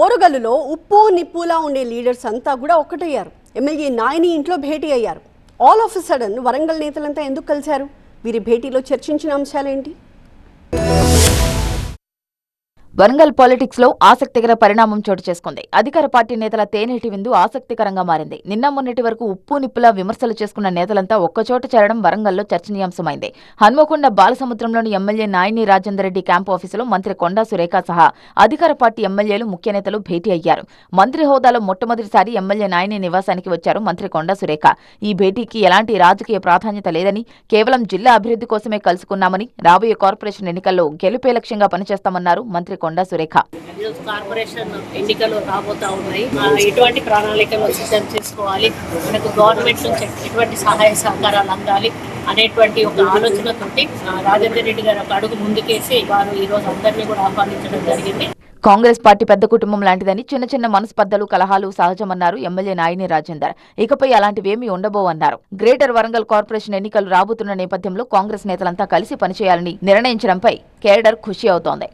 ఓరుగల్లులో ఉప్పు నిప్పులా ఉండే లీడర్స్ అంతా కూడా ఒక్కటయ్యారు. ఎమ్మెల్యే నాయని ఇంట్లో భేటీ అయ్యారు. All of a sudden Warangal నేతలంతా ఎందుకు కలిశారు? వీరి భేటీలో చర్చించిన అంశాలేంటి? వరంగల్ పాలిటిక్స్ లో ఆసక్తికర పరిణామం చోటు చేసుకుంది. అధికార పార్టీ నేతల తేనేటి విందు ఆసక్తికరంగా మారింది. నిన్న మొన్నటి వరకు ఉప్పు నిప్పులా విమర్శలు చేసుకున్న నేతలంతా ఒక్కచోట చేరడం వరంగల్లో చర్చనీయాంశమైంది. హన్మకొండ బాలసముద్రంలోని ఎమ్మెల్యే నాయని రాజేందర్ రెడ్డి క్యాంపు ఆఫీసులో మంత్రి కొండా సురేఖ సహా అధికార పార్టీ ఎమ్మెల్యేలు ముఖ్య నేతలు భేటీ అయ్యారు. మంత్రి హోదాలో మొట్టమొదటిసారి ఎమ్మెల్యే నాయని నివాసానికి వచ్చారు మంత్రి కొండా సురేఖ. ఈ భేటీకి ఎలాంటి రాజకీయ ప్రాధాన్యత లేదని, కేవలం జిల్లా అభివృద్ధి కోసమే కలుసుకున్నామని, రాబోయే కార్పొరేషన్ ఎన్నికల్లో గెలుపే లక్ష్యంగా పనిచేస్తామన్నారు మంత్రి కొండా సురేఖ. కార్పొరేషన్ ఎన్నికలు రాబోతా ఉన్నాయి. ఎటువంటి ప్రణాళికలు సిద్ధం చేసుకోవాలి, మనకు గవర్నమెంట్ నుంచి ఎటువంటి సహాయ సహకారాలు అందాలి అనేటువంటి ఒక ఆలోచనతోటి రాజేందర్ రెడ్డి గారు ఒక అడుగు ముందుకేసి వారు ఈ రోజు అందరినీ కూడా ఆహ్వానించడం జరిగింది. కాంగ్రెస్ పార్టీ పెద్ద కుటుంబం లాంటిదని చిన్న చిన్న మనస్పర్ధలు, కలహాలు సహజమన్నారు ఎమ్మెల్యే నాయని రాజేందర్. ఇకపై అలాంటివేమీ ఉండబోవన్నారు. గ్రేటర్ వరంగల్ కార్పొరేషన్ ఎన్నికలు రాబోతున్న నేపథ్యంలో కాంగ్రెస్ నేతలంతా కలిసి పనిచేయాలని నిర్ణయించడంపై కేడర్ ఖుషి అవుతోంది.